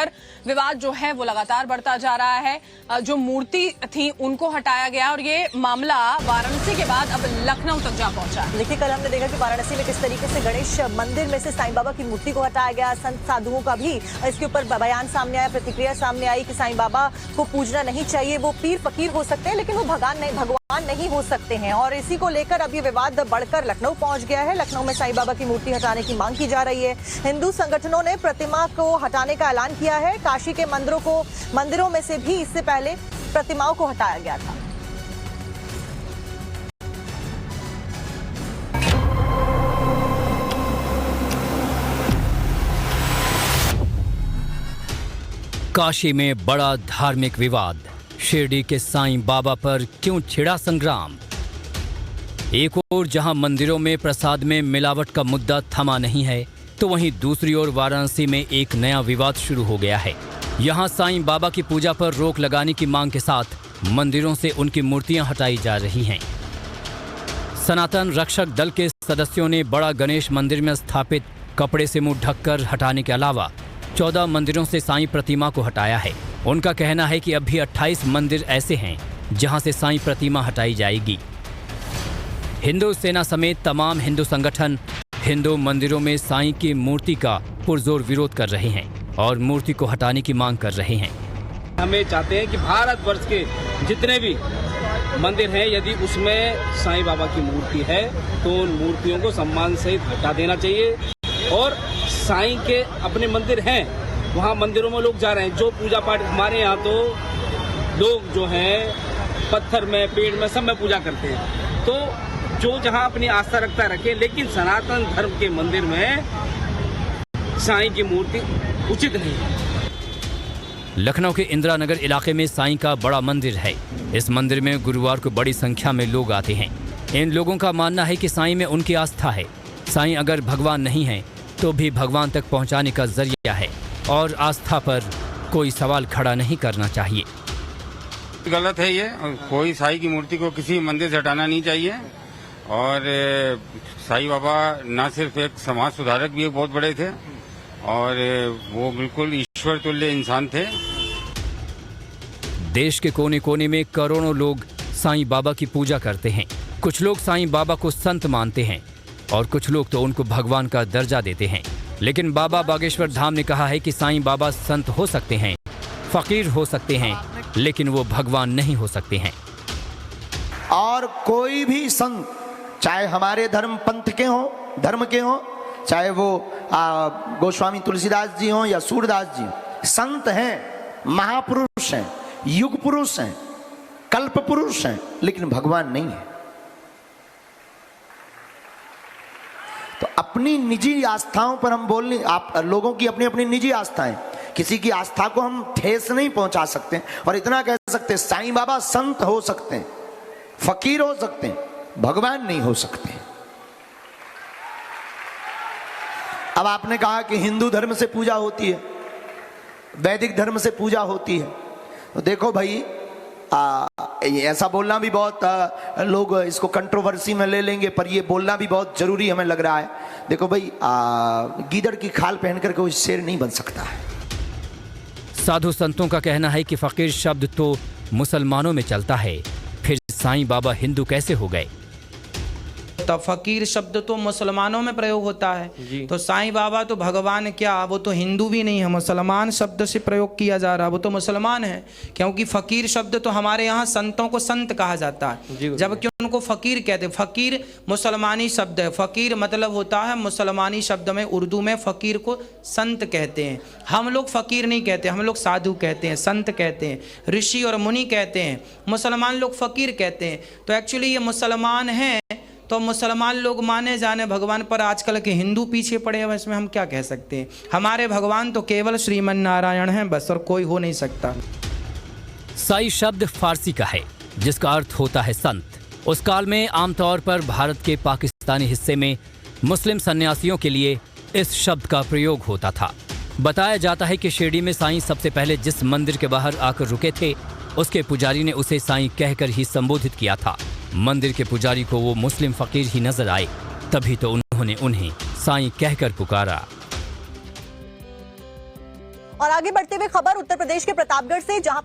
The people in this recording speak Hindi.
लेकर विवाद जो है वो लगातार बढ़ता जा रहा है। जो मूर्ति थी उनको हटाया गया और ये मामला वाराणसी के बाद अब लखनऊ तक जा पहुंचा। देखिए, कल हमने देखा कि वाराणसी में किस तरीके से गणेश मंदिर में से साईं बाबा की मूर्ति को हटाया गया। संत साधुओं का भी इसके ऊपर बयान सामने आया, प्रतिक्रिया सामने आई कि साईं बाबा को पूजना नहीं चाहिए। वो पीर फकीर हो सकते हैं लेकिन वो भगवान नहीं हो सकते हैं। और इसी को लेकर अब ये विवाद बढ़कर लखनऊ पहुंच गया है। लखनऊ में साईं बाबा की मूर्ति हटाने की मांग की जा रही है। हिंदू संगठनों ने प्रतिमा को हटाने का ऐलान किया है। काशी के मंदिरों में से भी इससे पहले प्रतिमाओं को हटाया गया था। काशी में बड़ा धार्मिक विवाद। शिरडी के साईं बाबा पर क्यों छिड़ा संग्राम। एक ओर जहां मंदिरों में प्रसाद में मिलावट का मुद्दा थमा नहीं है, तो वहीं दूसरी ओर वाराणसी में एक नया विवाद शुरू हो गया है। यहां साईं बाबा की पूजा पर रोक लगाने की मांग के साथ मंदिरों से उनकी मूर्तियां हटाई जा रही हैं। सनातन रक्षक दल के सदस्यों ने बड़ा गणेश मंदिर में स्थापित कपड़े से मुंह ढककर हटाने के अलावा 14 मंदिरों से साईं प्रतिमा को हटाया है। उनका कहना है कि अभी 28 मंदिर ऐसे हैं जहां से साईं प्रतिमा हटाई जाएगी। हिंदू सेना समेत तमाम हिंदू संगठन हिंदू मंदिरों में साईं की मूर्ति का पुरजोर विरोध कर रहे हैं और मूर्ति को हटाने की मांग कर रहे हैं। हमें चाहते हैं कि भारतवर्ष के जितने भी मंदिर हैं, यदि उसमें साईं बाबा की मूर्ति है तो उन मूर्तियों को सम्मान सहित हटा देना चाहिए। और साईं के अपने मंदिर हैं, वहाँ मंदिरों में लोग जा रहे हैं। जो पूजा पाठ हमारे यहाँ तो लोग जो हैं पत्थर में, पेड़ में, सब में पूजा करते हैं। तो जो जहाँ अपनी आस्था रखता रखे, लेकिन सनातन धर्म के मंदिर में साईं की मूर्ति उचित नहीं है। लखनऊ के इंदिरा नगर इलाके में साईं का बड़ा मंदिर है। इस मंदिर में गुरुवार को बड़ी संख्या में लोग आते हैं। इन लोगों का मानना है कि साईं में उनकी आस्था है। साईं अगर भगवान नहीं है तो भी भगवान तक पहुंचाने का जरिया है और आस्था पर कोई सवाल खड़ा नहीं करना चाहिए। गलत है ये। कोई साईं की मूर्ति को किसी मंदिर से हटाना नहीं चाहिए। और साईं बाबा न सिर्फ एक समाज सुधारक भी बहुत बड़े थे और वो बिल्कुल ईश्वर तुल्य इंसान थे। देश के कोने कोने में करोड़ों लोग साईं बाबा की पूजा करते हैं। कुछ लोग साईं बाबा को संत मानते हैं और कुछ लोग तो उनको भगवान का दर्जा देते हैं। लेकिन बाबा बागेश्वर धाम ने कहा है कि साईं बाबा संत हो सकते हैं, फकीर हो सकते हैं, लेकिन वो भगवान नहीं हो सकते हैं। और कोई भी संत, चाहे हमारे धर्म पंथ के हों, धर्म के हों, चाहे वो गोस्वामी तुलसीदास जी हों या सूरदास जी, संत हैं, महापुरुष हैं, युग पुरुष हैं, कल्प पुरुष हैं, लेकिन भगवान नहीं है। तो अपनी निजी आस्थाओं पर हम बोलने, आप लोगों की अपनी अपनी निजी आस्थाएं, किसी की आस्था को हम ठेस नहीं पहुंचा सकते। और इतना कह सकते साईं बाबा संत हो सकते हैं, फकीर हो सकते हैं, भगवान नहीं हो सकते। अब आपने कहा कि हिंदू धर्म से पूजा होती है, वैदिक धर्म से पूजा होती है। तो देखो भाई, ऐसा बोलना भी बहुत लोग इसको कंट्रोवर्सी में ले लेंगे, पर ये बोलना भी बहुत जरूरी हमें लग रहा है। देखो भाई, गीदड़ की खाल पहनकर कोई शेर नहीं बन सकता है। साधु संतों का कहना है कि फकीर शब्द तो मुसलमानों में चलता है, फिर साईं बाबा हिंदू कैसे हो गए। तो फकीर शब्द तो मुसलमानों में प्रयोग होता है, तो साईं बाबा तो भगवान क्या, वो तो हिंदू भी नहीं है, मुसलमान शब्द से प्रयोग किया जा रहा है, वो तो मुसलमान है। क्योंकि फकीर शब्द तो हमारे यहाँ संतों को संत कहा जाता है, जबकि उनको फकीर कहते हैं। फकीर मुसलमानी शब्द है। फकीर मतलब होता है मुसलमानी शब्द में, उर्दू में फकीर को संत कहते हैं। हम लोग फकीर नहीं कहते, हम लोग साधु कहते हैं, संत कहते हैं, ऋषि और मुनि कहते हैं। मुसलमान लोग फकीर कहते हैं। तो एक्चुअली ये मुसलमान हैं, तो मुसलमान लोग माने जाने भगवान, पर आजकल के हिंदू पीछे पड़े हैं। इसमें हम क्या कह सकते हैं। हमारे भगवान तो केवल श्रीमन नारायण हैं बस, और कोई हो नहीं सकता। साईं शब्द फारसी का है जिसका अर्थ होता है संत। उस काल में आमतौर पर भारत के पाकिस्तानी हिस्से में मुस्लिम सन्यासियों के लिए इस शब्द का प्रयोग होता था। बताया जाता है कि शिरडी में साईं सबसे पहले जिस मंदिर के बाहर आकर रुके थे, उसके पुजारी ने उसे साईं कहकर ही संबोधित किया था। मंदिर के पुजारी को वो मुस्लिम फकीर ही नजर आए, तभी तो उन्होंने उन्हें साईं कहकर पुकारा। और आगे बढ़ते हुए खबर उत्तर प्रदेश के प्रतापगढ़ से, जहां